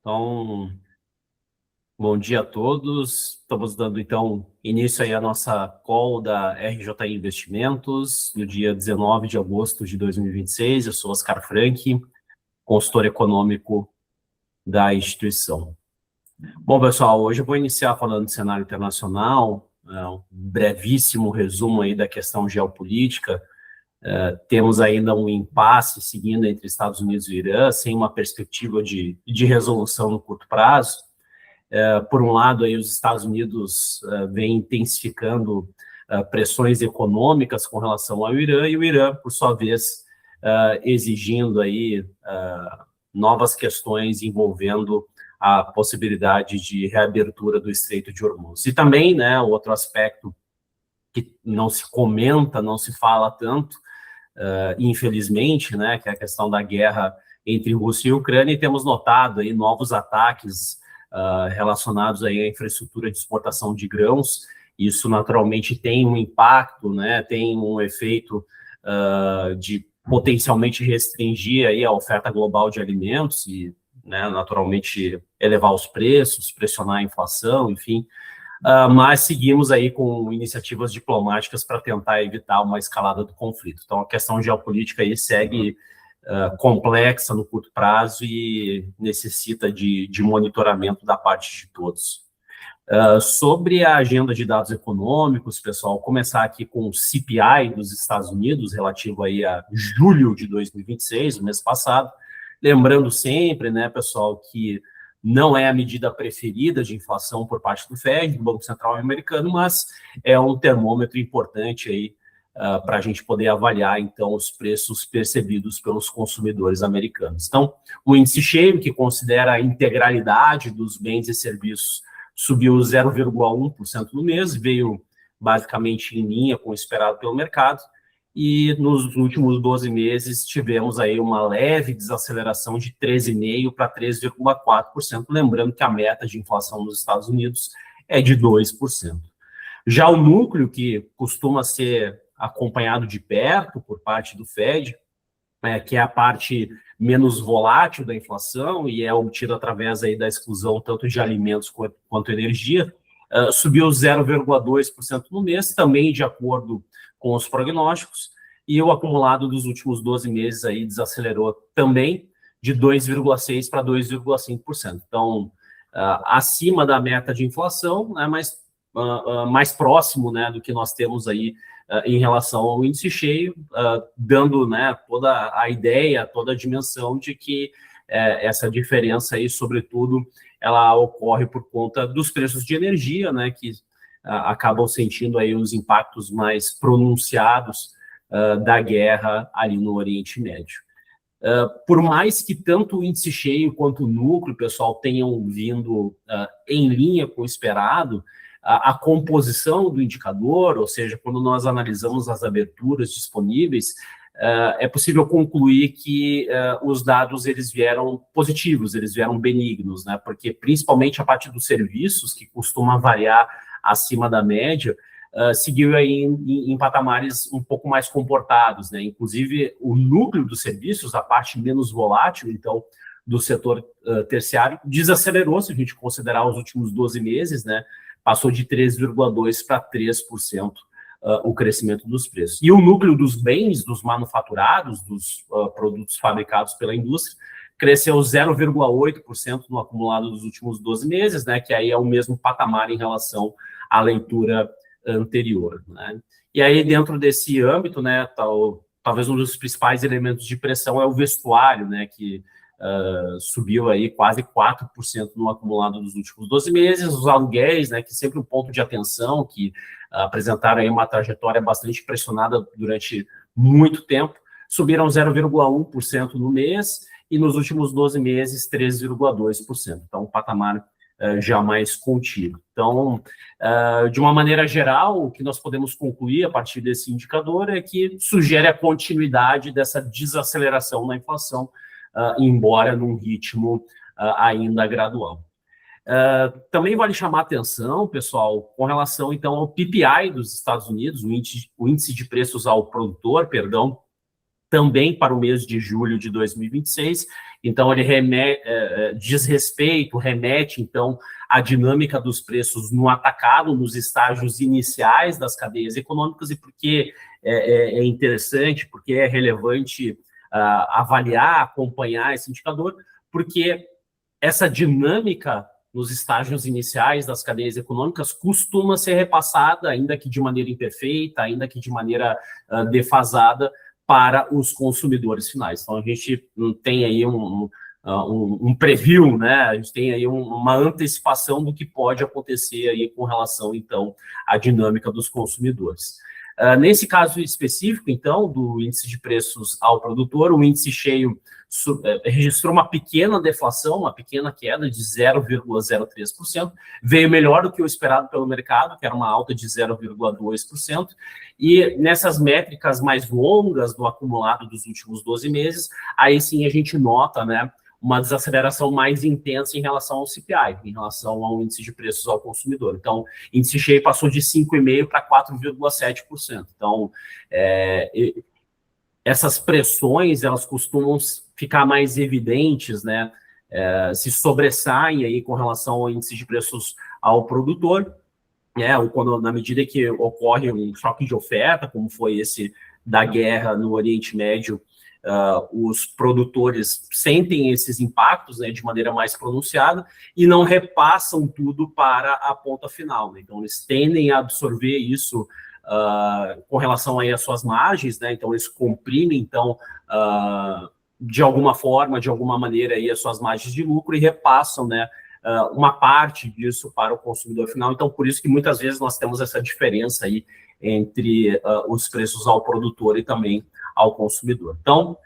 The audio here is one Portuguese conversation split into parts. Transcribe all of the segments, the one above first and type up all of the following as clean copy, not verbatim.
Então, bom dia a todos. Estamos dando, então, início aí à nossa call da RJI Investimentos, no dia 19 de agosto de 2026. Eu sou Oscar Frank, consultor econômico da instituição. Bom, pessoal, hoje eu vou iniciar falando do cenário internacional, um brevíssimo resumo aí da questão geopolítica. Temos ainda um impasse seguindo entre Estados Unidos e Irã, sem uma perspectiva de resolução no curto prazo. Por um lado, aí, os Estados Unidos vêm intensificando pressões econômicas com relação ao Irã, e o Irã, por sua vez, exigindo aí, novas questões envolvendo a possibilidade de reabertura do Estreito de Hormuz. E também, né, outro aspecto que não se comenta, não se fala tanto, infelizmente, né, que é a questão da guerra entre Rússia e Ucrânia, e temos notado aí novos ataques relacionados aí à infraestrutura de exportação de grãos. Isso naturalmente tem um impacto, né, tem um efeito de potencialmente restringir aí a oferta global de alimentos e, né, naturalmente elevar os preços, pressionar a inflação, enfim. Mas seguimos aí com iniciativas diplomáticas para tentar evitar uma escalada do conflito. Então, a questão geopolítica aí segue complexa no curto prazo e necessita de monitoramento da parte de todos. Sobre a agenda de dados econômicos, pessoal, começar aqui com o CPI dos Estados Unidos, relativo aí a julho de 2026, o mês passado. Lembrando sempre, né, pessoal, que não é a medida preferida de inflação por parte do Fed, do Banco Central americano, mas é um termômetro importante aí para a gente poder avaliar, então, os preços percebidos pelos consumidores americanos. Então, o índice Shame, que considera a integralidade dos bens e serviços, subiu 0,1% no mês, veio basicamente em linha com o esperado pelo mercado, e nos últimos 12 meses tivemos aí uma leve desaceleração de 13,5% para 13,4%, lembrando que a meta de inflação nos Estados Unidos é de 2%. Já o núcleo, que costuma ser acompanhado de perto por parte do Fed, que é a parte menos volátil da inflação e é obtida através aí da exclusão tanto de alimentos quanto energia, subiu 0,2% no mês, também de acordo com os prognósticos, e o acumulado dos últimos 12 meses aí desacelerou também de 2,6% para 2,5%. Então, acima da meta de inflação, né, mas mais próximo, né, do que nós temos aí em relação ao índice cheio, dando, né, toda a ideia, toda a dimensão de que essa diferença aí, sobretudo, ela ocorre por conta dos preços de energia, né, que acabam sentindo aí os impactos mais pronunciados da guerra ali no Oriente Médio. Por mais que tanto o índice cheio quanto o núcleo, pessoal, tenham vindo em linha com o esperado, a composição do indicador, ou seja, quando nós analisamos as aberturas disponíveis, é possível concluir que os dados eles vieram positivos, eles vieram benignos, né? Porque principalmente a parte dos serviços, que costuma variar acima da média, seguiu aí em patamares um pouco mais comportados, né? Inclusive, o núcleo dos serviços, a parte menos volátil, então, do setor terciário, desacelerou, se a gente considerar os últimos 12 meses, né? Passou de 3,2% para 3% o crescimento dos preços. E o núcleo dos bens, dos manufaturados, dos produtos fabricados pela indústria, cresceu 0,8% no acumulado dos últimos 12 meses, né, que aí é o mesmo patamar em relação à leitura anterior, né? E aí, dentro desse âmbito, né, talvez um dos principais elementos de pressão é o vestuário, né, que subiu aí quase 4% no acumulado dos últimos 12 meses, os aluguéis, né, que sempre um ponto de atenção, que apresentaram aí uma trajetória bastante pressionada durante muito tempo, subiram 0,1% no mês e nos últimos 12 meses 3,2%. Então, um patamar já mais contido. Então, de uma maneira geral, o que nós podemos concluir a partir desse indicador é que sugere a continuidade dessa desaceleração na inflação, embora num ritmo ainda gradual. Também vale chamar a atenção, pessoal, com relação, então, ao PPI dos Estados Unidos, o índice de preços ao produtor, perdão, também para o mês de julho de 2026. Então, ele diz respeito, remete, então, à dinâmica dos preços no atacado, nos estágios iniciais das cadeias econômicas, e porque é interessante, porque é relevante avaliar, acompanhar esse indicador, porque essa dinâmica nos estágios iniciais das cadeias econômicas costuma ser repassada, ainda que de maneira imperfeita, ainda que de maneira defasada, para os consumidores finais. Então, a gente tem aí um preview, né? A gente tem aí uma antecipação do que pode acontecer aí com relação, então, à dinâmica dos consumidores. Nesse caso específico, então, do índice de preços ao produtor, o índice cheio registrou uma pequena deflação, uma pequena queda de 0,03%, veio melhor do que o esperado pelo mercado, que era uma alta de 0,2%, e nessas métricas mais longas do acumulado dos últimos 12 meses, aí sim a gente nota, né, uma desaceleração mais intensa em relação ao CPI, em relação ao índice de preços ao consumidor. Então, índice cheio passou de 5,5% para 4,7%. Então, essas pressões, elas costumam ficar mais evidentes, né? Se sobressaem aí com relação ao índice de preços ao produtor, ou quando, na medida que ocorre um choque de oferta, como foi esse da guerra no Oriente Médio, os produtores sentem esses impactos, né, de maneira mais pronunciada e não repassam tudo para a ponta final, né? Então, eles tendem a absorver isso com relação aí às suas margens, né? Então, eles comprimem, então, de alguma forma, de alguma maneira, aí, as suas margens de lucro e repassam, né, uma parte disso para o consumidor final. Então, por isso que muitas vezes nós temos essa diferença aí entre os preços ao produtor e também ao consumidor. Então,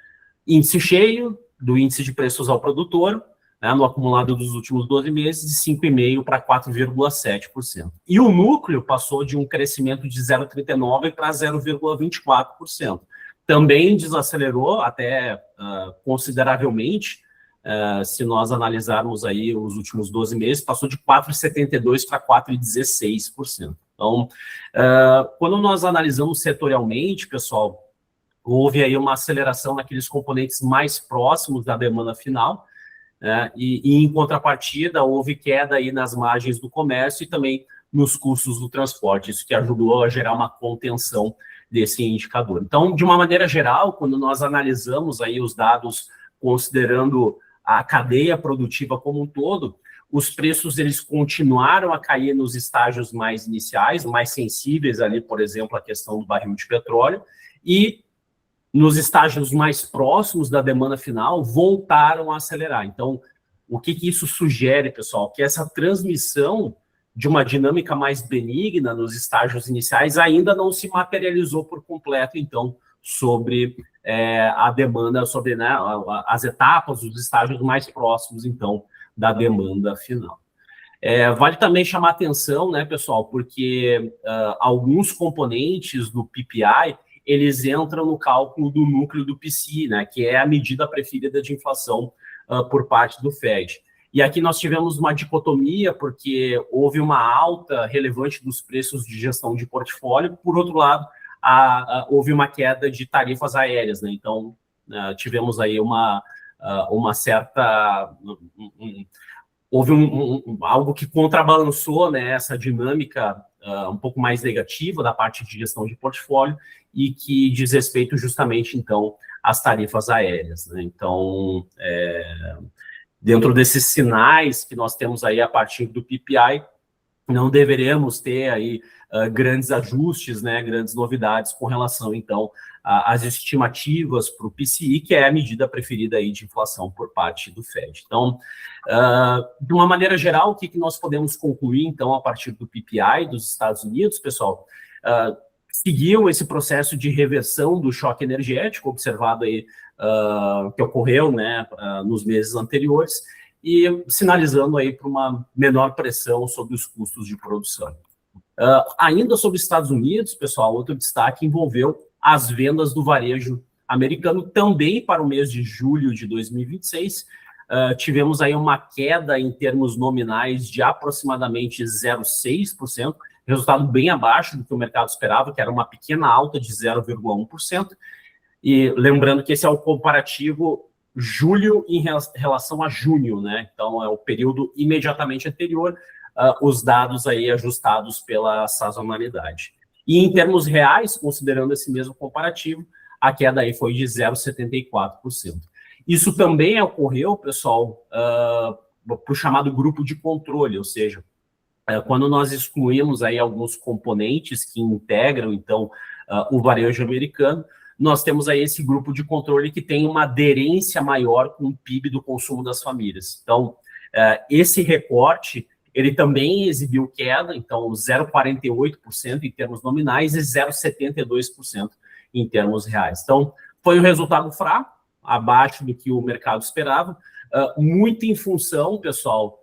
índice cheio do índice de preços ao produtor, né, no acumulado dos últimos 12 meses, de 5,5% para 4,7%. E o núcleo passou de um crescimento de 0,39% para 0,24%. Também desacelerou até consideravelmente, se nós analisarmos aí os últimos 12 meses, passou de 4,72% para 4,16%. Então, quando nós analisamos setorialmente, pessoal, houve aí uma aceleração naqueles componentes mais próximos da demanda final, e em contrapartida, houve queda aí nas margens do comércio e também nos custos do transporte, isso que ajudou a gerar uma contenção desse indicador. Então, de uma maneira geral, quando nós analisamos aí os dados considerando a cadeia produtiva como um todo, os preços eles continuaram a cair nos estágios mais iniciais, mais sensíveis ali, por exemplo, a questão do barril de petróleo, e nos estágios mais próximos da demanda final, voltaram a acelerar. Então, o que isso sugere, pessoal? Que essa transmissão de uma dinâmica mais benigna nos estágios iniciais ainda não se materializou por completo, então, sobre a demanda, sobre, né, as etapas, os estágios mais próximos, então, da demanda final. Vale também chamar atenção, né, pessoal, porque alguns componentes do PPI, eles entram no cálculo do núcleo do PCI, né, que é a medida preferida de inflação por parte do Fed. E aqui nós tivemos uma dicotomia, porque houve uma alta relevante dos preços de gestão de portfólio, por outro lado, houve uma queda de tarifas aéreas, né? Então, tivemos aí uma certa... houve algo que contrabalançou, né, essa dinâmica um pouco mais negativa da parte de gestão de portfólio e que diz respeito justamente, então, às tarifas aéreas, né? Então, dentro desses sinais que nós temos aí a partir do PPI, não deveremos ter aí grandes ajustes, né, grandes novidades com relação, então, às estimativas para o PCI, que é a medida preferida aí de inflação por parte do Fed. Então, de uma maneira geral, o que nós podemos concluir, então, a partir do PPI dos Estados Unidos, pessoal? Seguiu esse processo de reversão do choque energético observado aí, que ocorreu, né, nos meses anteriores, e sinalizando aí para uma menor pressão sobre os custos de produção. Ainda sobre os Estados Unidos, pessoal, outro destaque envolveu as vendas do varejo americano também para o mês de julho de 2026. Tivemos aí uma queda em termos nominais de aproximadamente 0,6%, resultado bem abaixo do que o mercado esperava, que era uma pequena alta de 0,1%. E lembrando que esse é o comparativo julho em relação a junho, né? Então, é o período imediatamente anterior, os dados aí ajustados pela sazonalidade. E em termos reais, considerando esse mesmo comparativo, a queda aí foi de 0,74%. Isso também ocorreu, pessoal, para o chamado grupo de controle, ou seja, quando nós excluímos aí alguns componentes que integram, então, o varejo americano, nós temos aí esse grupo de controle que tem uma aderência maior com o PIB do consumo das famílias. Então, esse recorte, ele também exibiu queda, então 0,48% em termos nominais e 0,72% em termos reais. Então, foi um resultado fraco, abaixo do que o mercado esperava, muito em função, pessoal,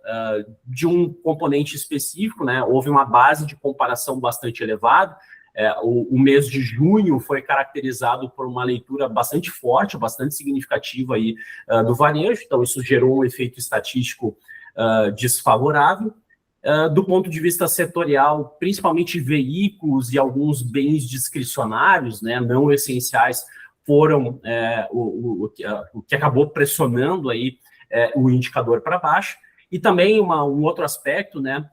de um componente específico, né? Houve uma base de comparação bastante elevada. O mês de junho foi caracterizado por uma leitura bastante forte, bastante significativa aí, do varejo, então isso gerou um efeito estatístico desfavorável. Do ponto de vista setorial, principalmente veículos e alguns bens discricionários, né, não essenciais, foram o que acabou pressionando aí o indicador para baixo. E também um outro aspecto, né,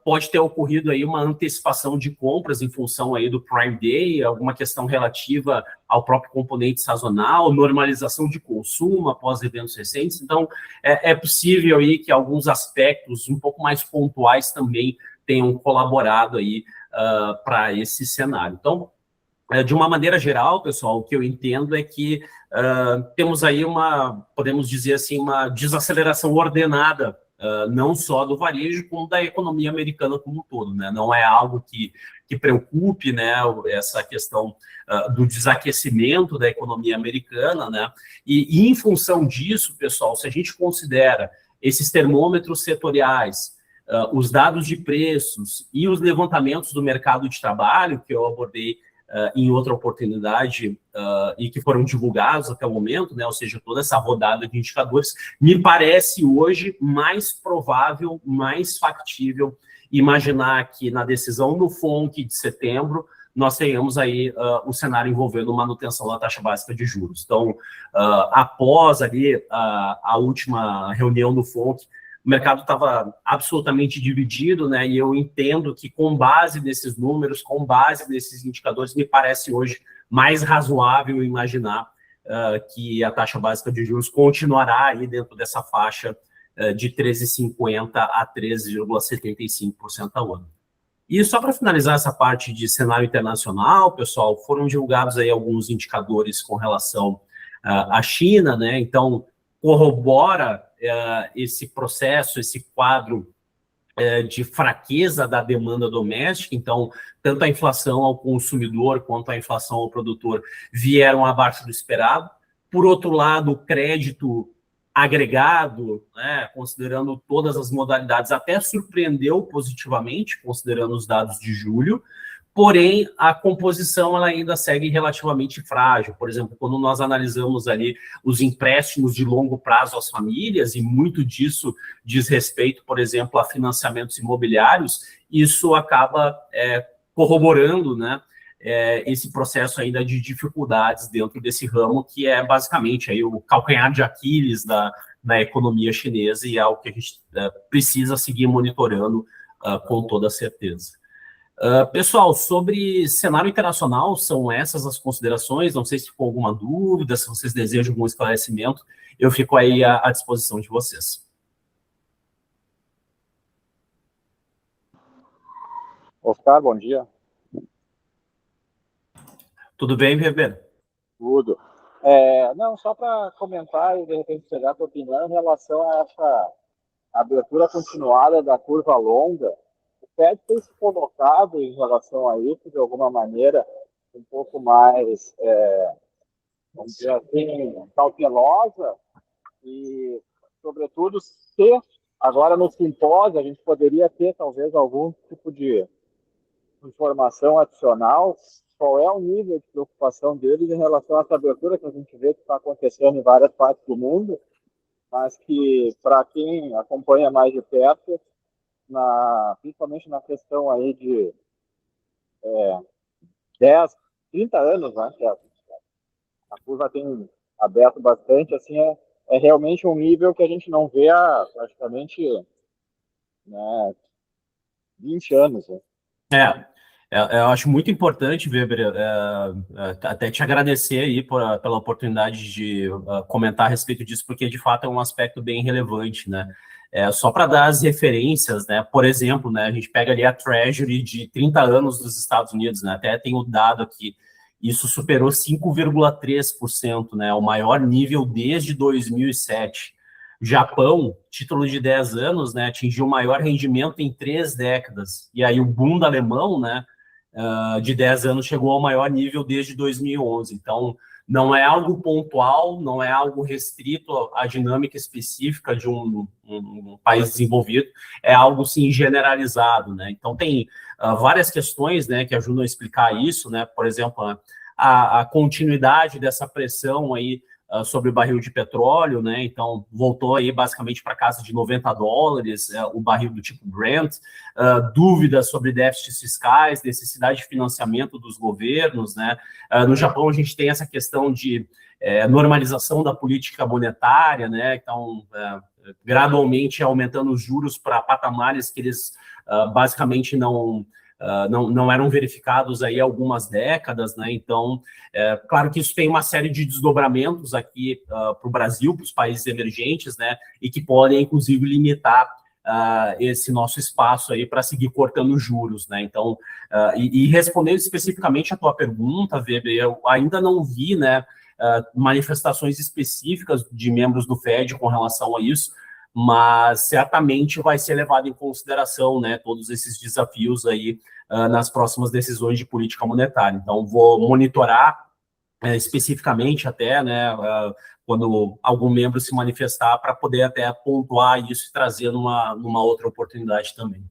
pode ter ocorrido aí uma antecipação de compras em função aí do Prime Day, alguma questão relativa ao próprio componente sazonal, normalização de consumo após eventos recentes. Então, é possível aí que alguns aspectos um pouco mais pontuais também tenham colaborado aí para esse cenário. Então, de uma maneira geral, pessoal, o que eu entendo é que temos aí podemos dizer assim, uma desaceleração ordenada, não só do varejo, como da economia americana como um todo, né? Não é algo que preocupe, né, essa questão do desaquecimento da economia americana, né? E em função disso, pessoal, se a gente considera esses termômetros setoriais, os dados de preços e os levantamentos do mercado de trabalho, que eu abordei em outra oportunidade e que foram divulgados até o momento, né, ou seja, toda essa rodada de indicadores, me parece hoje mais provável, mais factível imaginar que na decisão do FONC de setembro nós tenhamos aí o cenário envolvendo manutenção da taxa básica de juros. Então, após ali a última reunião do FONC, o mercado estava absolutamente dividido, né? E eu entendo que, com base nesses números, com base nesses indicadores, me parece hoje mais razoável imaginar que a taxa básica de juros continuará aí dentro dessa faixa de 13,50% a 13,75% ao ano. E só para finalizar essa parte de cenário internacional, pessoal, foram divulgados aí alguns indicadores com relação à China, né? Então, corrobora esse processo, esse quadro de fraqueza da demanda doméstica. Então, tanto a inflação ao consumidor quanto a inflação ao produtor vieram abaixo do esperado. Por outro lado, o crédito agregado, né, considerando todas as modalidades, até surpreendeu positivamente, considerando os dados de julho. Porém, a composição ela ainda segue relativamente frágil. Por exemplo, quando nós analisamos ali os empréstimos de longo prazo às famílias, e muito disso diz respeito, por exemplo, a financiamentos imobiliários, isso acaba corroborando, né, esse processo ainda de dificuldades dentro desse ramo, que é basicamente aí o calcanhar de Aquiles na economia chinesa, e é algo que a gente precisa seguir monitorando com toda certeza. Pessoal, sobre cenário internacional, são essas as considerações. Não sei se ficou alguma dúvida, se vocês desejam algum esclarecimento, eu fico aí à disposição de vocês. Oscar, bom dia. Tudo bem, Weber? Tudo. Não, só para comentar e de repente pegar a tua opinião em relação a essa abertura continuada da curva longa. O FED tem se colocado em relação a isso de alguma maneira um pouco mais, vamos dizer assim, cautelosa e, sobretudo, se agora no simpósio a gente poderia ter talvez algum tipo de informação adicional, qual é o nível de preocupação deles em relação a essa abertura que a gente vê que está acontecendo em várias partes do mundo, mas que, para quem acompanha mais de perto, principalmente na questão aí de 10, 30 anos, né, a curva tem aberto bastante, assim, é realmente um nível que a gente não vê há praticamente, né, 20 anos. Né? Eu acho muito importante, Weber, até te agradecer aí pela oportunidade de comentar a respeito disso, porque de fato é um aspecto bem relevante, né? Só para dar as referências, né? Por exemplo, né, a gente pega ali a Treasury de 30 anos dos Estados Unidos, né? Até tem o dado aqui, isso superou 5,3%, né? O maior nível desde 2007. Japão, título de 10 anos, né, atingiu o maior rendimento em 3 décadas. E aí o boom alemão, né, de 10 anos chegou ao maior nível desde 2011. Então, não é algo pontual, não é algo restrito à dinâmica específica de um país desenvolvido, é algo, sim, generalizado, né? Então, tem várias questões, né, que ajudam a explicar isso, né? Por exemplo, a continuidade dessa pressão aí sobre o barril de petróleo, né? Então, voltou aí basicamente para casa de $90, o barril do tipo Brent, dúvidas sobre déficits fiscais, necessidade de financiamento dos governos, né? No Japão, a gente tem essa questão de normalização da política monetária, né? Então, gradualmente aumentando os juros para patamares que eles basicamente não eram verificados aí há algumas décadas, né? Então, claro que isso tem uma série de desdobramentos aqui para o Brasil, para os países emergentes, né? E que podem, inclusive, limitar esse nosso espaço aí para seguir cortando juros, né? Então, e respondendo especificamente a tua pergunta, Weber, eu ainda não vi, né, manifestações específicas de membros do Fed com relação a isso, mas certamente vai ser levado em consideração, né, todos esses desafios aí nas próximas decisões de política monetária. Então, vou monitorar especificamente até, né, quando algum membro se manifestar, para poder até pontuar isso e trazer numa outra oportunidade também.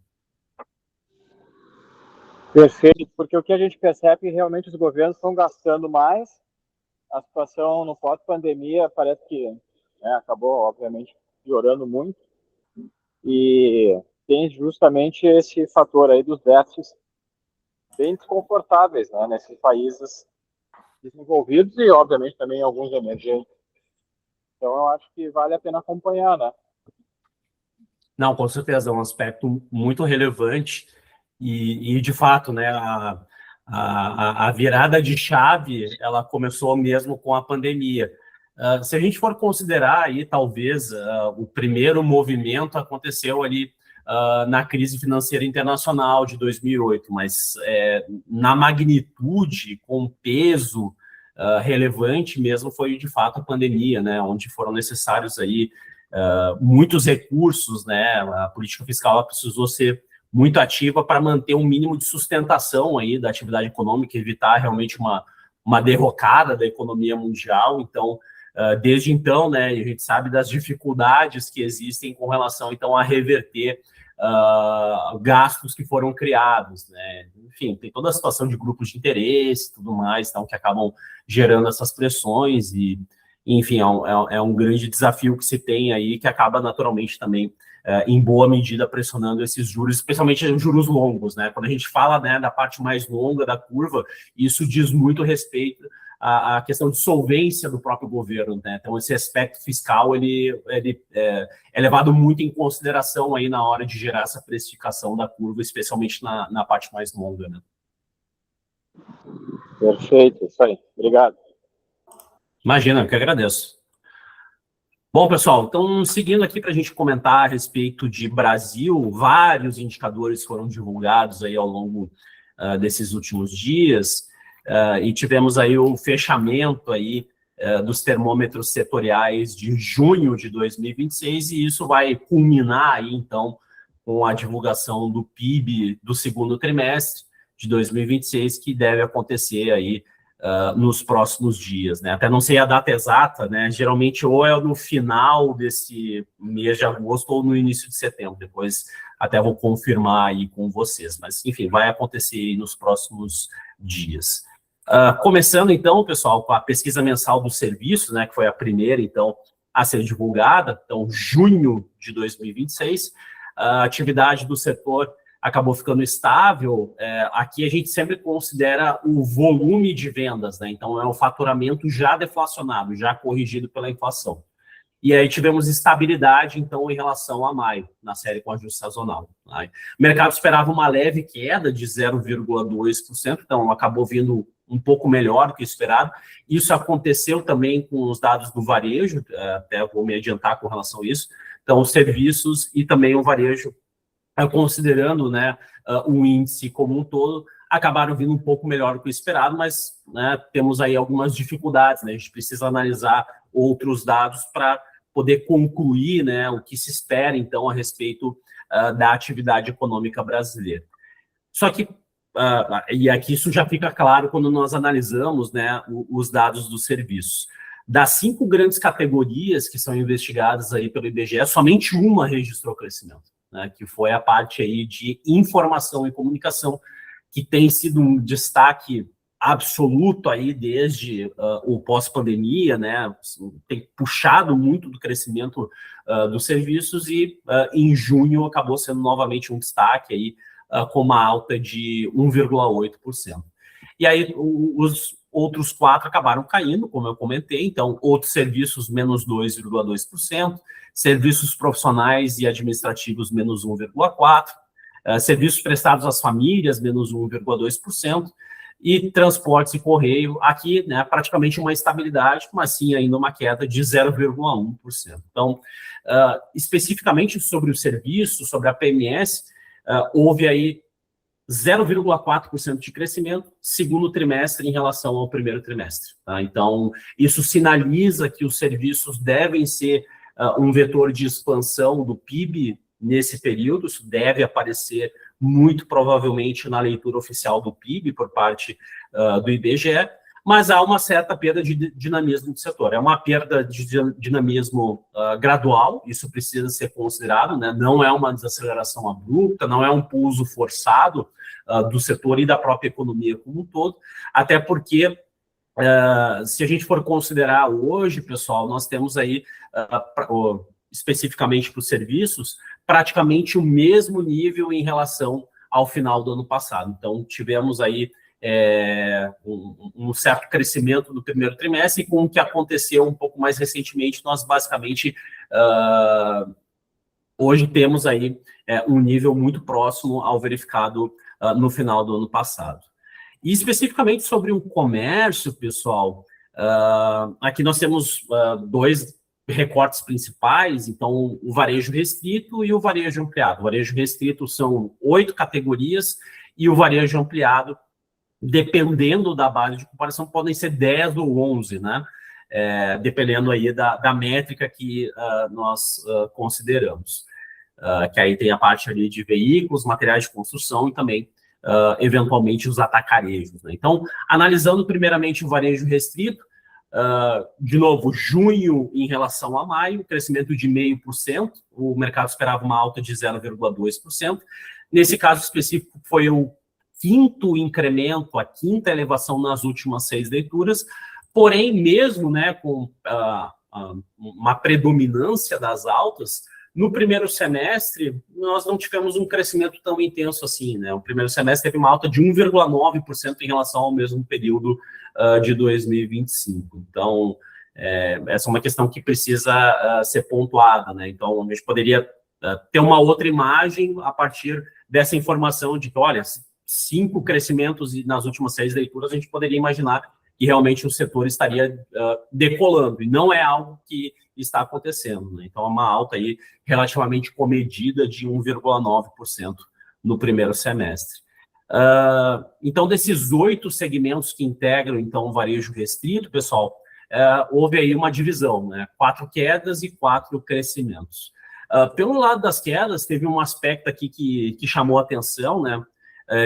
Perfeito, porque o que a gente percebe é que realmente os governos estão gastando mais, a situação no pós-pandemia parece que acabou, obviamente, piorando muito, e tem justamente esse fator aí dos déficits bem desconfortáveis, né, nesses países desenvolvidos e, obviamente, também alguns emergentes. Então, eu acho que vale a pena acompanhar, né? Não, com certeza, é um aspecto muito relevante e de fato, né, a virada de chave, ela começou mesmo com a pandemia. Se a gente for considerar aí, talvez, o primeiro movimento aconteceu ali na crise financeira internacional de 2008, mas na magnitude, com peso relevante mesmo, foi de fato a pandemia, né, onde foram necessários aí muitos recursos, né, a política fiscal precisou ser muito ativa para manter um mínimo de sustentação aí da atividade econômica, evitar realmente uma derrocada da economia mundial. Então, desde então, né, a gente sabe das dificuldades que existem com relação, então, a reverter gastos que foram criados, né? Enfim, tem toda a situação de grupos de interesse e tudo mais, então, que acabam gerando essas pressões e, enfim, é um grande desafio que se tem aí, que acaba naturalmente também, em boa medida, pressionando esses juros, especialmente os juros longos, né? Quando a gente fala, né, da parte mais longa da curva, isso diz muito respeito à questão de solvência do próprio governo, né? Então, esse aspecto fiscal, ele é levado muito em consideração aí na hora de gerar essa precificação da curva, especialmente na parte mais longa, né? Perfeito, isso aí. Obrigado. Imagina, eu que agradeço. Bom, pessoal, então, seguindo aqui para a gente comentar a respeito de Brasil, vários indicadores foram divulgados aí ao longo desses últimos dias, e tivemos aí o fechamento aí dos termômetros setoriais de junho de 2026, e isso vai culminar aí, então, com a divulgação do PIB do segundo trimestre de 2026, que deve acontecer aí nos próximos dias, né? Até não sei a data exata, né? Geralmente ou é no final desse mês de agosto ou no início de setembro. Depois até vou confirmar aí com vocês, mas enfim, vai acontecer aí nos próximos dias. Começando então, pessoal, com a pesquisa mensal do serviço, né? Que foi a primeira, então, a ser divulgada, então, junho de 2026, a atividade do setor acabou ficando estável. Aqui a gente sempre considera o volume de vendas, né? Então, é o faturamento já deflacionado, já corrigido pela inflação. E aí tivemos estabilidade, então, em relação a maio, na série com ajuste sazonal. Né? O mercado esperava uma leve queda de 0,2%, então acabou vindo um pouco melhor do que esperado. Isso aconteceu também com os dados do varejo, até vou me adiantar com relação a isso. Então, os serviços e também o varejo, considerando, né, o índice como um todo, acabaram vindo um pouco melhor do que o esperado, mas, né, temos aí algumas dificuldades, né? A gente precisa analisar outros dados para poder concluir, né, o que se espera, então, a respeito da atividade econômica brasileira. Só que, e aqui isso já fica claro quando nós analisamos, né, os dados dos serviços. Das 5 grandes categorias que são investigadas aí pelo IBGE, somente uma registrou crescimento, né, que foi a parte aí de informação e comunicação, que tem sido um destaque absoluto aí desde o pós-pandemia, né, tem puxado muito do crescimento dos serviços e em junho acabou sendo novamente um destaque aí com uma alta de 1,8%. E aí os outros 4 acabaram caindo, como eu comentei, então outros serviços menos 2,2%, serviços profissionais e administrativos menos 1,4%, serviços prestados às famílias menos 1,2%, e transportes e correio, aqui, né, praticamente uma estabilidade, mas sim ainda uma queda de 0,1%. Então, especificamente sobre o serviço, sobre a PMS, houve aí 0,4% de crescimento, segundo trimestre em relação ao primeiro trimestre. Tá? Então, isso sinaliza que os serviços devem ser um vetor de expansão do PIB nesse período, isso deve aparecer muito provavelmente na leitura oficial do PIB por parte do IBGE, mas há uma certa perda de dinamismo do setor. É uma perda de dinamismo gradual, isso precisa ser considerado, né? Não é uma desaceleração abrupta, não é um pouso forçado do setor e da própria economia como um todo, até porque, se a gente for considerar hoje, pessoal, nós temos aí, especificamente para os serviços, praticamente o mesmo nível em relação ao final do ano passado. Então, tivemos aí um certo crescimento no primeiro trimestre, e com o que aconteceu um pouco mais recentemente, nós basicamente hoje temos aí um nível muito próximo ao verificado no final do ano passado. E especificamente sobre o comércio, pessoal, aqui nós temos 2 recortes principais, então o varejo restrito e o varejo ampliado. O varejo restrito são 8 categorias e o varejo ampliado, dependendo da base de comparação, podem ser 10 ou 11, né? Dependendo aí da métrica que nós consideramos. Que aí tem a parte ali de veículos, materiais de construção e também, eventualmente, os atacarejos. Né? Então, analisando primeiramente o varejo restrito, de novo, junho em relação a maio, crescimento de 0,5%, o mercado esperava uma alta de 0,2%. Nesse caso específico, foi o 5º incremento, a 5ª elevação nas últimas 6 leituras, porém, mesmo, né, com uma predominância das altas, no primeiro semestre, nós não tivemos um crescimento tão intenso assim, né? O primeiro semestre teve uma alta de 1,9% em relação ao mesmo período de 2025. Então, essa é uma questão que precisa ser pontuada, né? Então, a gente poderia ter uma outra imagem a partir dessa informação de que, olha, 5 crescimentos nas últimas 6 leituras, a gente poderia imaginar que realmente o setor estaria decolando, e não é algo que está acontecendo. Né? Então, é uma alta aí relativamente comedida de 1,9% no primeiro semestre. Então, desses 8 segmentos que integram, então, o varejo restrito, pessoal, houve aí uma divisão, né? 4 quedas e 4 crescimentos. Pelo lado das quedas, teve um aspecto aqui que chamou a atenção, né?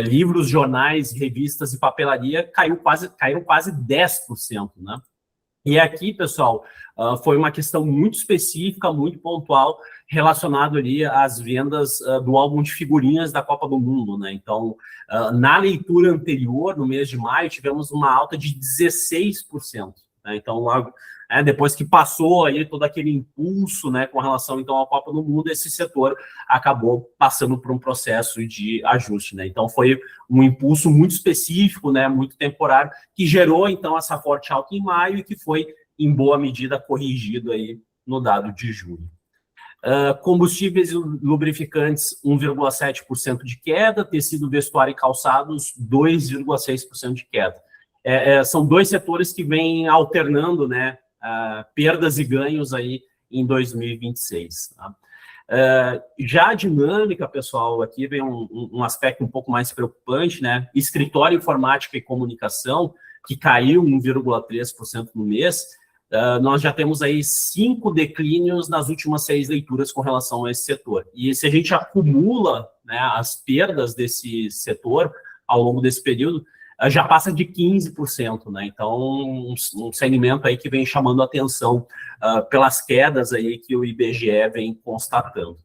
Livros, jornais, revistas e papelaria caíram quase 10%, né? E aqui, pessoal, foi uma questão muito específica, muito pontual, relacionado ali às vendas do álbum de figurinhas da Copa do Mundo, né? Então, na leitura anterior, no mês de maio, tivemos uma alta de 16%. né? Então, depois que passou aí todo aquele impulso, né, com relação então à Copa do Mundo, esse setor acabou passando por um processo de ajuste, né? Então foi um impulso muito específico, né, muito temporário, que gerou então essa forte alta em maio e que foi em boa medida corrigido aí no dado de junho. Combustíveis e lubrificantes, 1,7% de queda, tecido, vestuário e calçados, 2,6% de queda. São dois setores que vêm alternando, né, perdas e ganhos aí em 2026. Tá? Já a dinâmica, pessoal, aqui vem um aspecto um pouco mais preocupante, né? Escritório, informática e comunicação, que caiu 1,3% no mês. Nós já temos aí 5 declínios nas últimas 6 leituras com relação a esse setor. E se a gente acumula, né, as perdas desse setor ao longo desse período, já passa de 15%, né? Então, um segmento aí que vem chamando a atenção pelas quedas aí que o IBGE vem constatando.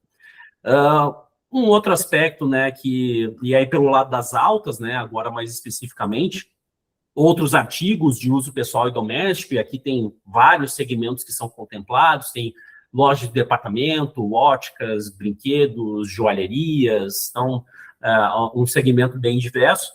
Um outro aspecto, né, e aí pelo lado das altas, né, agora mais especificamente, outros artigos de uso pessoal e doméstico, e aqui tem vários segmentos que são contemplados, tem lojas de departamento, óticas, brinquedos, joalherias, então, um segmento bem diverso,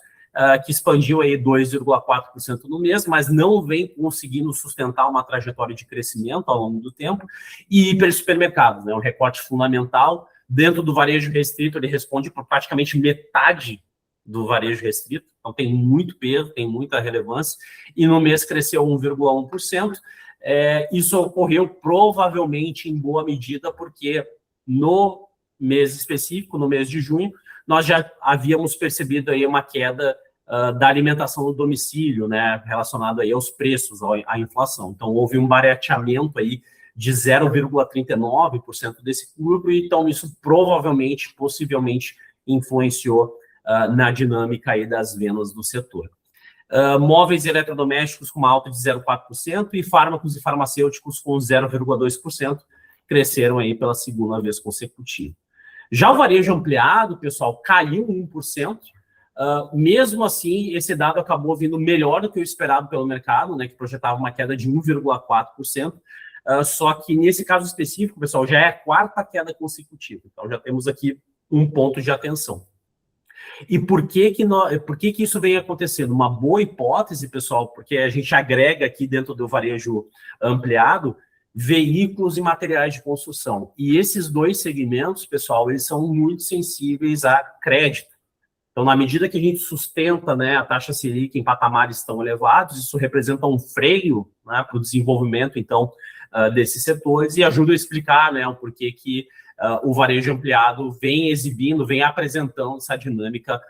que expandiu aí 2,4% no mês, mas não vem conseguindo sustentar uma trajetória de crescimento ao longo do tempo, e hipersupermercados, né, um recorte fundamental. Dentro do varejo restrito, ele responde por praticamente metade do varejo restrito, então tem muito peso, tem muita relevância, e no mês cresceu 1,1%. Isso ocorreu provavelmente em boa medida porque no mês específico, no mês de junho, nós já havíamos percebido aí uma queda da alimentação no domicílio, né, relacionado aí aos preços, à inflação. Então, houve um barateamento aí de 0,39% desse lucro, então isso provavelmente, possivelmente, influenciou na dinâmica aí das vendas do setor. Móveis e eletrodomésticos com uma alta de 0,4% e fármacos e farmacêuticos com 0,2% cresceram aí pela segunda vez consecutiva. Já o varejo ampliado, pessoal, caiu 1%. Mesmo assim, esse dado acabou vindo melhor do que o esperado pelo mercado, né, que projetava uma queda de 1,4%. Só que nesse caso específico, pessoal, já é a 4ª queda consecutiva. Então, já temos aqui um ponto de atenção. E por que isso vem acontecendo? Uma boa hipótese, pessoal, porque a gente agrega aqui dentro do varejo ampliado veículos e materiais de construção. E esses dois segmentos, pessoal, eles são muito sensíveis a crédito. Então, na medida que a gente sustenta, né, a taxa Selic em patamares tão elevados, isso representa um freio, né, para o desenvolvimento, então, desses setores e ajuda a explicar, né, o porquê que o varejo ampliado vem exibindo, vem apresentando essa dinâmica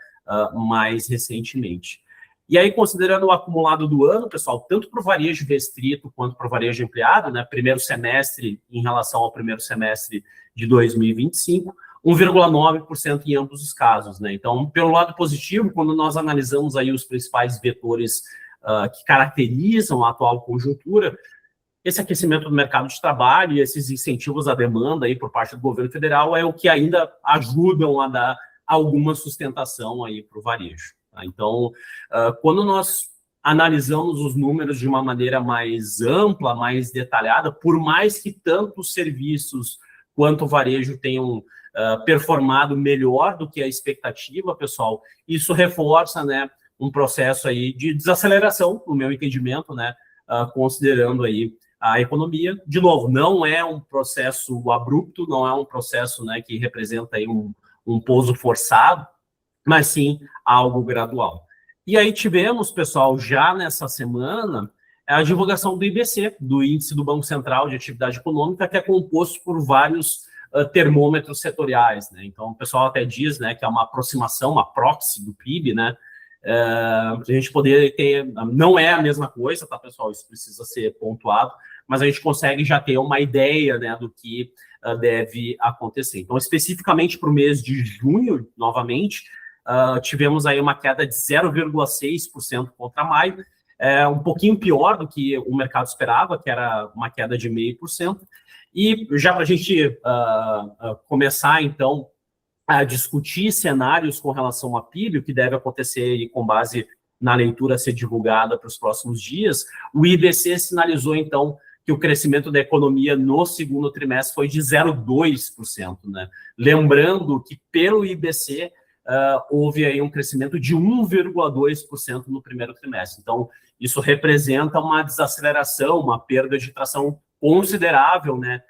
mais recentemente. E aí, considerando o acumulado do ano, pessoal, tanto para o varejo restrito quanto para o varejo ampliado, né, primeiro semestre em relação ao primeiro semestre de 2025, 1,9% em ambos os casos, né? Então, pelo lado positivo, quando nós analisamos aí os principais vetores que caracterizam a atual conjuntura, esse aquecimento do mercado de trabalho e esses incentivos à demanda aí por parte do governo federal é o que ainda ajudam a dar alguma sustentação aí para o varejo. Tá? Então, quando nós analisamos os números de uma maneira mais ampla, mais detalhada, por mais que tanto os serviços quanto o varejo tenham performado melhor do que a expectativa, pessoal, isso reforça, né, um processo aí de desaceleração, no meu entendimento, né, considerando aí a economia. De novo, não é um processo abrupto, não é um processo, né, que representa aí um pouso forçado, mas sim algo gradual. E aí tivemos, pessoal, já nessa semana, a divulgação do IBC, do Índice do Banco Central de Atividade Econômica, que é composto por vários termômetros setoriais, né? Então, o pessoal até diz, né, que é uma aproximação, uma proxy do PIB, né? A gente poder ter, não é a mesma coisa, tá, pessoal? Isso precisa ser pontuado, mas a gente consegue já ter uma ideia, né, do que deve acontecer. Então, especificamente para o mês de junho, novamente, tivemos aí uma queda de 0,6% contra maio, um pouquinho pior do que o mercado esperava, que era uma queda de 0,5%. E já para a gente começar, então, a discutir cenários com relação a PIB, o que deve acontecer com base na leitura a ser divulgada para os próximos dias, o IBC sinalizou, então, que o crescimento da economia no segundo trimestre foi de 0,2%, né? Lembrando que, pelo IBC, houve aí um crescimento de 1,2% no primeiro trimestre. Então, isso representa uma desaceleração, uma perda de tração considerável, né,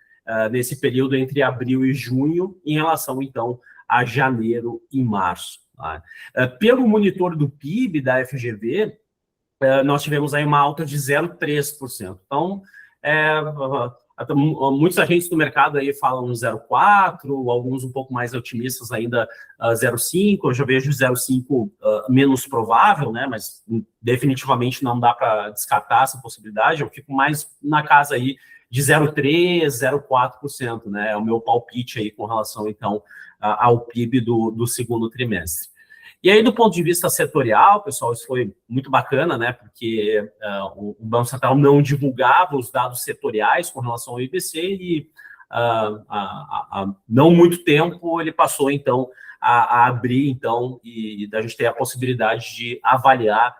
nesse período entre abril e junho, em relação, então, a janeiro e março. Tá? Pelo monitor do PIB da FGV, nós tivemos aí uma alta de 0,3%. Então, muitos agentes do mercado aí falam 0,4%, alguns um pouco mais otimistas ainda 0,5%, eu já vejo 0,5% menos provável, né, mas definitivamente não dá para descartar essa possibilidade, eu fico mais na casa aí de 0,3%, 0,4%, né, é o meu palpite aí com relação, então, ao PIB do segundo trimestre. E aí, do ponto de vista setorial, pessoal, isso foi muito bacana, né? Porque o Banco Central não divulgava os dados setoriais com relação ao IBC e há não muito tempo ele passou, então, a abrir, então, e a gente ter a possibilidade de avaliar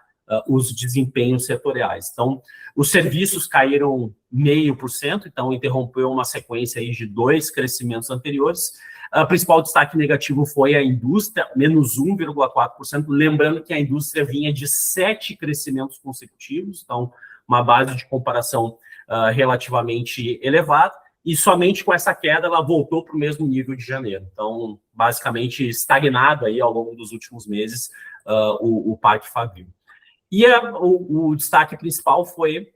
os desempenhos setoriais. Então, os serviços caíram 0,5%, então interrompeu uma sequência aí de 2 crescimentos anteriores. O principal destaque negativo foi a indústria, menos 1,4%, lembrando que a indústria vinha de 7 crescimentos consecutivos, então uma base de comparação relativamente elevada, e somente com essa queda ela voltou para o mesmo nível de janeiro. Então, basicamente estagnado aí ao longo dos últimos meses o parque fabril. E o destaque principal foi,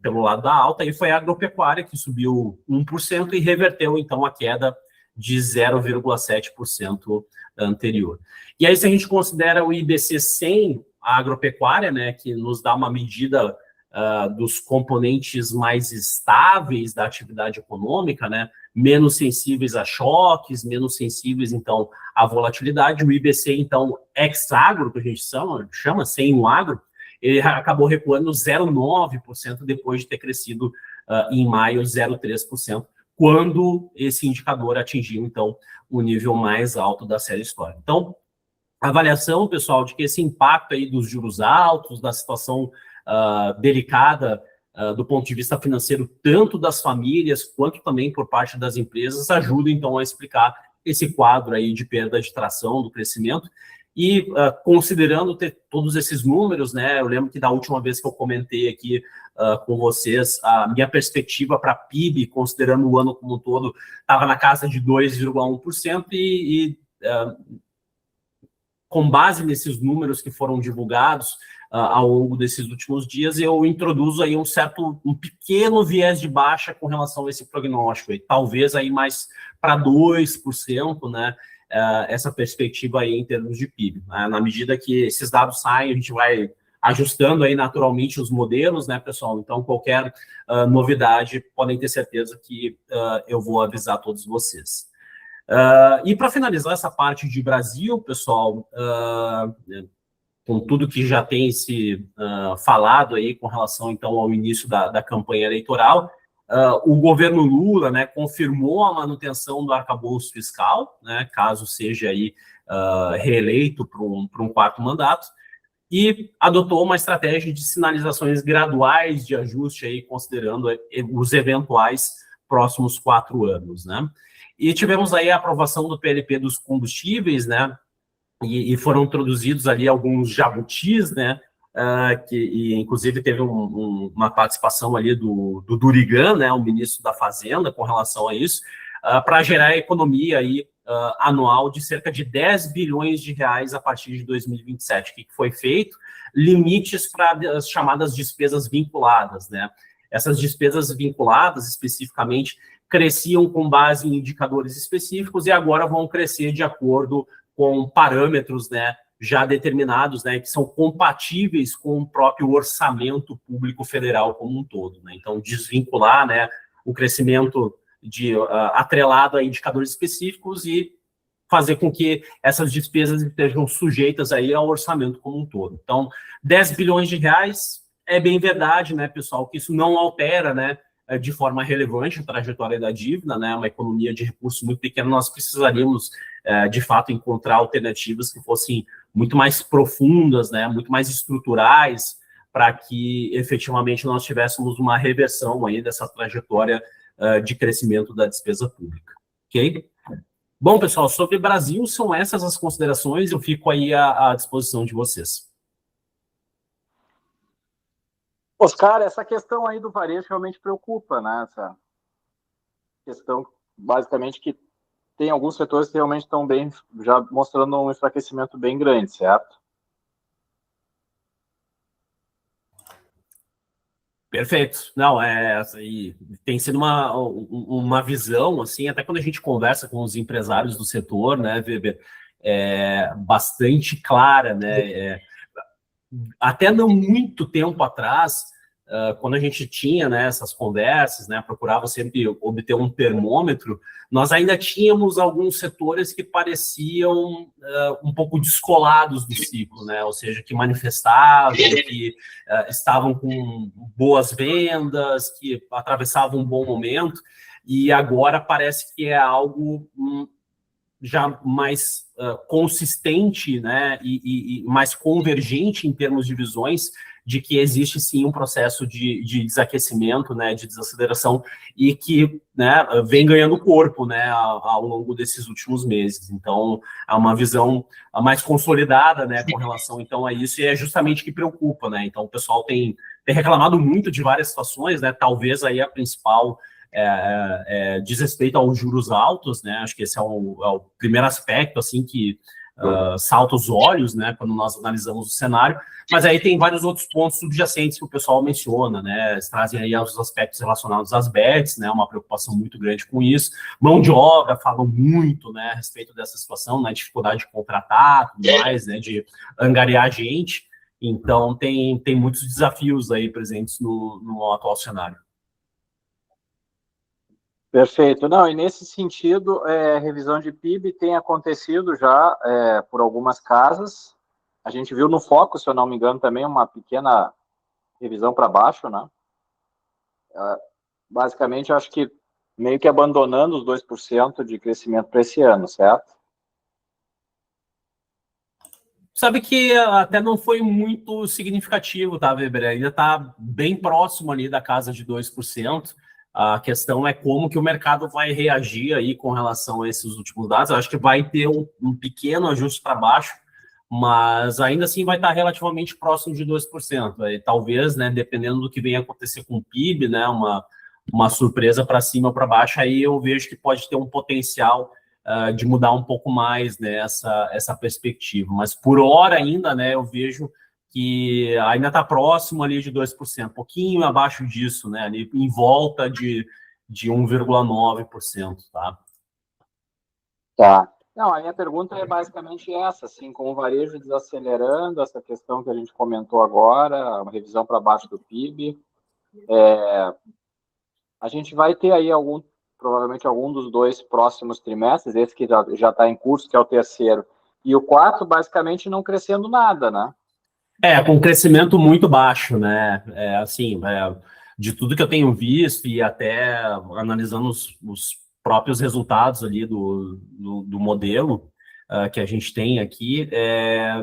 pelo lado da alta, aí foi a agropecuária, que subiu 1% e reverteu, então, a queda de 0,7% anterior. E aí, se a gente considera o IBC sem a agropecuária, né, que nos dá uma medida dos componentes mais estáveis da atividade econômica, né, menos sensíveis a choques, menos sensíveis, então, à volatilidade, o IBC, então, ex-agro, que a gente chama sem o agro, ele acabou recuando 0,9% depois de ter crescido em maio 0,3%, quando esse indicador atingiu, então, o nível mais alto da série histórica. Então, a avaliação, pessoal, de que esse impacto aí dos juros altos, da situação delicada do ponto de vista financeiro, tanto das famílias quanto também por parte das empresas, ajuda, então, a explicar esse quadro aí de perda de tração do crescimento. E considerando ter todos esses números, né, eu lembro que da última vez que eu comentei aqui com vocês, a minha perspectiva para PIB, considerando o ano como um todo, estava na casa de 2,1%, com base nesses números que foram divulgados ao longo desses últimos dias, eu introduzo aí um pequeno viés de baixa com relação a esse prognóstico, aí, talvez aí mais para 2%, né, essa perspectiva aí em termos de PIB. Né? Na medida que esses dados saem, a gente vai ajustando aí naturalmente os modelos, né, pessoal? Então, qualquer novidade, podem ter certeza que eu vou avisar todos vocês. E para finalizar essa parte de Brasil, pessoal, com tudo que já tem se falado aí com relação, então, ao início da campanha eleitoral, o governo Lula, né, confirmou a manutenção do arcabouço fiscal, né, caso seja aí reeleito para um quarto mandato, e adotou uma estratégia de sinalizações graduais de ajuste aí, considerando os eventuais próximos 4 anos, né? E tivemos aí a aprovação do PLP dos combustíveis, né? E foram introduzidos ali alguns jabutis, né? Que inclusive teve uma participação ali do Durigan, né? O ministro da Fazenda, com relação a isso, para gerar economia aí anual de cerca de 10 bilhões de reais a partir de 2027. O que foi feito? Limites para as chamadas despesas vinculadas, né? Essas despesas vinculadas, especificamente, cresciam com base em indicadores específicos e agora vão crescer de acordo com parâmetros, né, já determinados, né, que são compatíveis com o próprio orçamento público federal como um todo. Né? Então, desvincular, né, o crescimento atrelado a indicadores específicos e fazer com que essas despesas estejam sujeitas aí ao orçamento como um todo. Então, 10 bilhões de reais é bem verdade, né, pessoal, que isso não altera, né, de forma relevante a trajetória da dívida, né, uma economia de recursos muito pequena, nós precisaríamos, de fato, encontrar alternativas que fossem muito mais profundas, né, muito mais estruturais, para que efetivamente nós tivéssemos uma reversão aí dessa trajetória de crescimento da despesa pública. Ok? Bom, pessoal, sobre Brasil, são essas as considerações, eu fico aí à disposição de vocês. Oscar, essa questão aí do varejo realmente preocupa, né? Essa questão, basicamente, que tem alguns setores que realmente estão bem, já mostrando um enfraquecimento bem grande, certo? Perfeito. Não, tem sido uma visão, assim, até quando a gente conversa com os empresários do setor, né, Weber, bastante clara, né? Até não muito tempo atrás, quando a gente tinha, né, essas conversas, né, procurava sempre obter um termômetro, nós ainda tínhamos alguns setores que pareciam um pouco descolados do ciclo, né, ou seja, que manifestavam, que estavam com boas vendas, que atravessavam um bom momento, e agora parece que é algo já mais consistente, né, e mais convergente em termos de visões, de que existe sim um processo de desaquecimento, né, de desaceleração, e que, né, vem ganhando corpo, né, ao longo desses últimos meses. Então, é uma visão mais consolidada, né, com relação então a isso, e é justamente o que preocupa, né. Então, o pessoal tem reclamado muito de várias situações, né, talvez aí a principal diz respeito aos juros altos, né? Acho que esse é o primeiro aspecto assim que salta os olhos, né? Quando nós analisamos o cenário. Mas aí tem vários outros pontos subjacentes que o pessoal menciona, né? Eles trazem aí os aspectos relacionados às bets, né? Uma preocupação muito grande com isso. Mão de obra, falam muito, né? A respeito dessa situação, né? Dificuldade de contratar, tudo mais, né? De angariar gente. Então tem muitos desafios aí presentes no atual cenário. Perfeito. Não, e nesse sentido, revisão de PIB tem acontecido já por algumas casas. A gente viu no Foco, se eu não me engano, também uma pequena revisão para baixo, né? Basicamente, acho que meio que abandonando os 2% de crescimento para esse ano, certo? Sabe que até não foi muito significativo, tá, Weber? Ainda está bem próximo ali da casa de 2%. A questão é como que o mercado vai reagir aí com relação a esses últimos dados. Eu acho que vai ter um pequeno ajuste para baixo, mas ainda assim vai estar relativamente próximo de 2%. Aí, talvez, né, dependendo do que venha acontecer com o PIB, né, uma surpresa para cima ou para baixo, aí eu vejo que pode ter um potencial de mudar um pouco mais, né, essa perspectiva. Mas por hora ainda, né, eu vejo que ainda está próximo ali de 2%, um pouquinho abaixo disso, né, ali em volta de 1,9%, tá? Tá. Não, a minha pergunta é basicamente essa, assim, com o varejo desacelerando, essa questão que a gente comentou agora, uma revisão para baixo do PIB, a gente vai ter aí provavelmente algum dos dois próximos trimestres, esse que já está em curso, que é o terceiro, e o quarto, basicamente, não crescendo nada, né? Com crescimento muito baixo, né? De tudo que eu tenho visto e até analisando os próprios resultados ali do modelo que a gente tem aqui,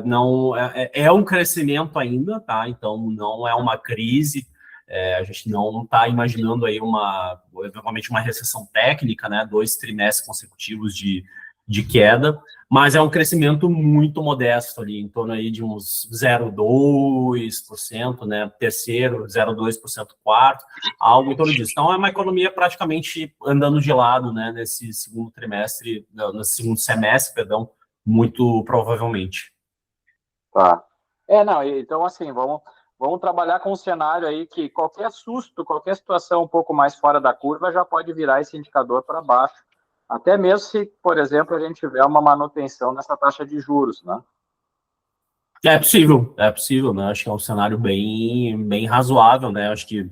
não é um crescimento ainda, tá? Então não é uma crise. A gente não está imaginando aí eventualmente uma recessão técnica, né? 2 trimestres consecutivos de queda, mas é um crescimento muito modesto ali, em torno aí de uns 0,2%, né? Terceiro, 0,2%, quarto, algo em torno disso. Então é uma economia praticamente andando de lado, né? Nesse segundo semestre, perdão, muito provavelmente. Tá. Não, então assim, vamos trabalhar com um cenário aí que qualquer susto, qualquer situação um pouco mais fora da curva já pode virar esse indicador para baixo. Até mesmo se, por exemplo, a gente tiver uma manutenção nessa taxa de juros, né? É possível, né? Acho que é um cenário bem razoável, né? Acho que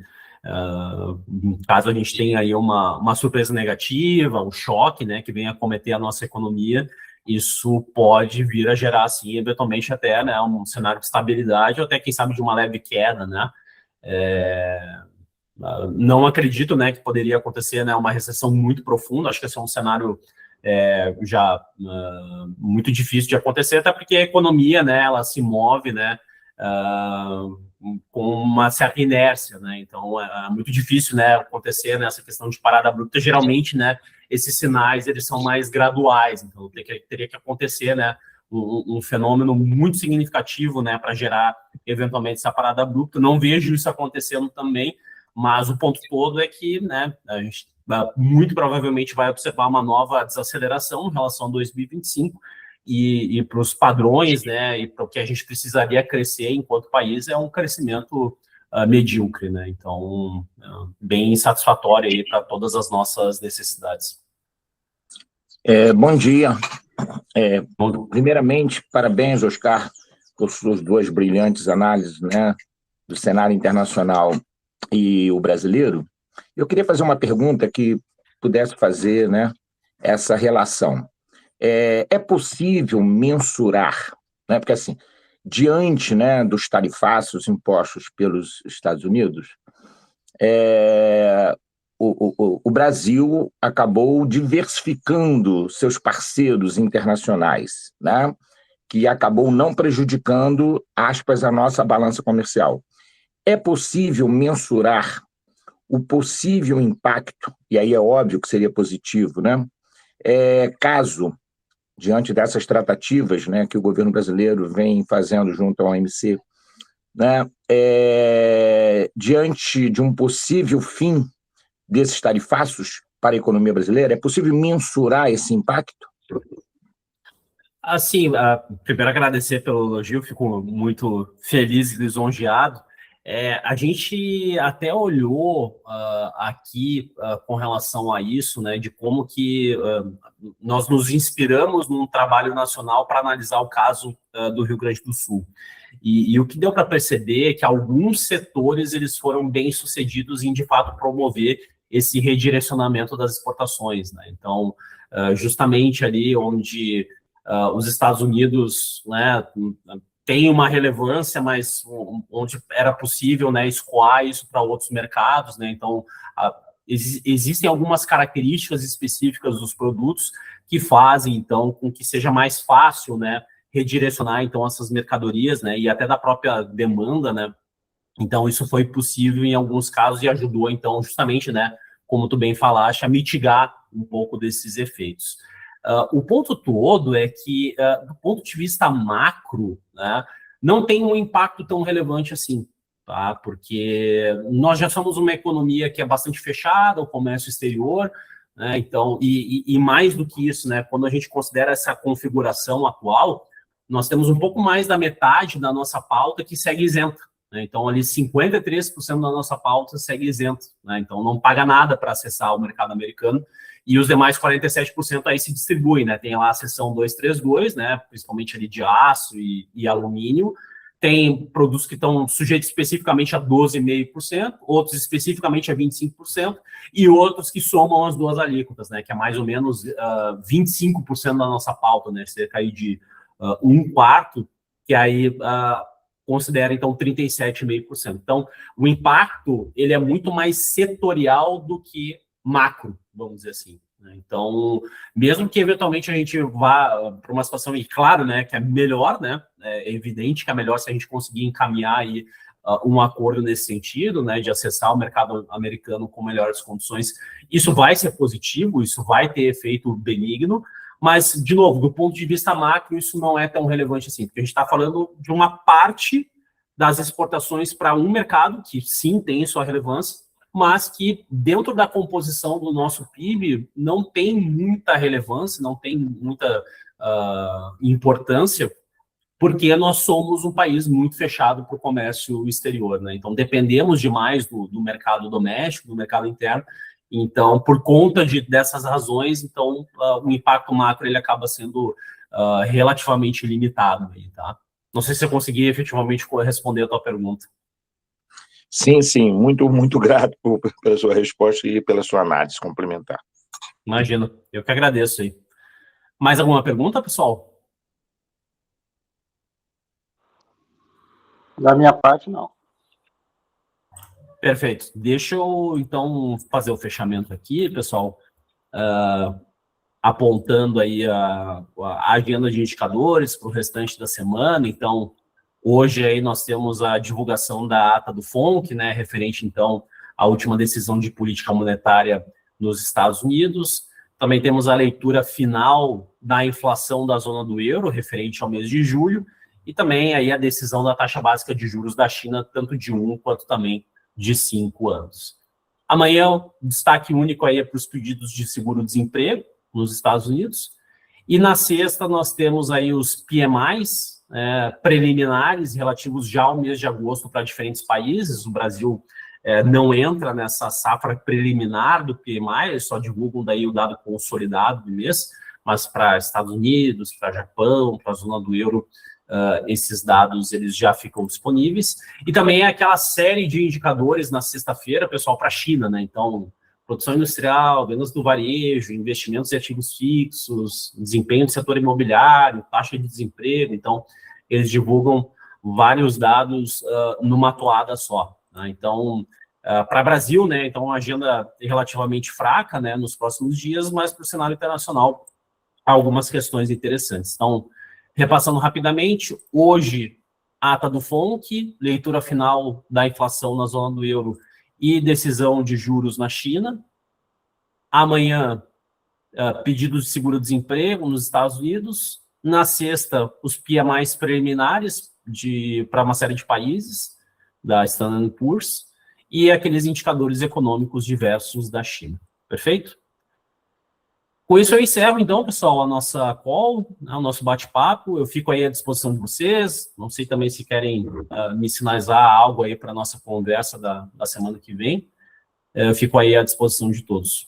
caso a gente tenha aí uma surpresa negativa, um choque, né, que venha acometer a nossa economia, isso pode vir a gerar, assim, eventualmente até, né, um cenário de estabilidade ou até, quem sabe, de uma leve queda, né? Não acredito, né, que poderia acontecer, né, uma recessão muito profunda. Acho que esse é um cenário já muito difícil de acontecer, até porque a economia, né, ela se move, né, com uma certa inércia, né, então é muito difícil, né, acontecer nessa questão de parada abrupta. Geralmente, né, esses sinais, eles são mais graduais, então teria que acontecer, né, um fenômeno muito significativo, né, para gerar eventualmente essa parada abrupta. Não vejo isso acontecendo também, mas o ponto todo é que, né, a gente muito provavelmente vai observar uma nova desaceleração em relação a 2025 e para os padrões, né, e para o que a gente precisaria crescer enquanto país é um crescimento medíocre, né, então bem insatisfatório aí para todas as nossas necessidades. Bom dia. Primeiramente, parabéns, Oscar, por suas duas brilhantes análises, né, do cenário internacional e o brasileiro. Eu queria fazer uma pergunta que pudesse fazer, né, essa relação. É possível mensurar, né, porque assim, diante, né, dos tarifaços impostos pelos Estados Unidos, o Brasil acabou diversificando seus parceiros internacionais, né, que acabou não prejudicando, aspas, a nossa balança comercial. É possível mensurar o possível impacto, e aí é óbvio que seria positivo, né, caso, diante dessas tratativas, né, que o governo brasileiro vem fazendo junto ao OMC, né, diante de um possível fim desses tarifaços para a economia brasileira, é possível mensurar esse impacto? Assim, primeiro agradecer pelo elogio, fico muito feliz e lisonjeado. A gente até olhou aqui com relação a isso, né, de como que nós nos inspiramos num trabalho nacional para analisar o caso do Rio Grande do Sul. E o que deu para perceber é que alguns setores eles foram bem sucedidos em, de fato, promover esse redirecionamento das exportações, né? Então, justamente ali onde os Estados Unidos, né, tem uma relevância, mas onde era possível, né, escoar isso para outros mercados, né? Então, existem algumas características específicas dos produtos que fazem, então, com que seja mais fácil, né, redirecionar, então, essas mercadorias, né, e até da própria demanda, né? Então, isso foi possível em alguns casos e ajudou, então, justamente, né, como tu bem falaste, a mitigar um pouco desses efeitos. O ponto todo é que, do ponto de vista macro, né, não tem um impacto tão relevante assim, tá? Porque nós já somos uma economia que é bastante fechada, o comércio exterior, né? Então, e mais do que isso, né, quando a gente considera essa configuração atual, nós temos um pouco mais da metade da nossa pauta que segue isenta, né? Então, ali 53% da nossa pauta segue isenta, né? Então, não paga nada para acessar o mercado americano, e os demais 47% aí se distribuem, né? Tem lá a seção 232, né? Principalmente ali de aço e alumínio. Tem produtos que estão sujeitos especificamente a 12,5%, outros especificamente a 25%, e outros que somam as duas alíquotas, né? Que é mais ou menos 25% da nossa pauta, né? Cerca aí de um quarto, que aí considera, então, 37,5%. Então, o impacto, ele é muito mais setorial do que macro, vamos dizer assim, né? Então, mesmo que eventualmente a gente vá para uma situação, e claro, né, que é melhor, né, é evidente que é melhor se a gente conseguir encaminhar aí um acordo nesse sentido, né, de acessar o mercado americano com melhores condições, isso vai ser positivo, isso vai ter efeito benigno, mas, de novo, do ponto de vista macro, isso não é tão relevante assim, porque a gente está falando de uma parte das exportações para um mercado, que sim tem sua relevância, mas que dentro da composição do nosso PIB não tem muita relevância, não tem muita importância, porque nós somos um país muito fechado para o comércio exterior, né? Então, dependemos demais do mercado doméstico, do mercado interno. Então, por conta dessas razões, então, o impacto macro ele acaba sendo relativamente limitado aí, tá? Não sei se eu consegui efetivamente responder a tua pergunta. Sim, sim, muito, muito grato pela sua resposta e pela sua análise complementar. Imagino, eu que agradeço aí. Mais alguma pergunta, pessoal? Da minha parte, não. Perfeito. Deixa eu, então, fazer o fechamento aqui, pessoal. apontando aí a agenda de indicadores para o restante da semana. Então, hoje aí nós temos a divulgação da ata do FONC, né, referente, então, à última decisão de política monetária nos Estados Unidos. Também temos a leitura final da inflação da zona do euro, referente ao mês de julho, e também aí a decisão da taxa básica de juros da China, tanto de 1 quanto também de 5 anos. Amanhã, o destaque único aí é para os pedidos de seguro-desemprego nos Estados Unidos. E na sexta, nós temos aí os PMIs preliminares relativos já ao mês de agosto para diferentes países. O Brasil não entra nessa safra preliminar do PMI, eles só divulgam daí o dado consolidado do mês, mas para Estados Unidos, para Japão, para a zona do euro, esses dados eles já ficam disponíveis. E também aquela série de indicadores na sexta-feira, pessoal, para a China, né? Então, produção industrial, vendas do varejo, investimentos em ativos fixos, desempenho do setor imobiliário, taxa de desemprego. Então, eles divulgam vários dados numa toada só, né? Então, para o Brasil, né? Então, uma agenda relativamente fraca, né, nos próximos dias, mas para o cenário internacional, há algumas questões interessantes. Então, repassando rapidamente, hoje, ata do FONC, leitura final da inflação na zona do euro e decisão de juros na China. Amanhã, pedidos de seguro-desemprego nos Estados Unidos. Na sexta, os PMIs preliminares para uma série de países, da Standard & Poor's, e aqueles indicadores econômicos diversos da China. Perfeito? Com isso, eu encerro, então, pessoal, a nossa call, o nosso bate-papo. Eu fico aí à disposição de vocês. Não sei também se querem me sinalizar algo aí para a nossa conversa da semana que vem. Eu fico aí à disposição de todos.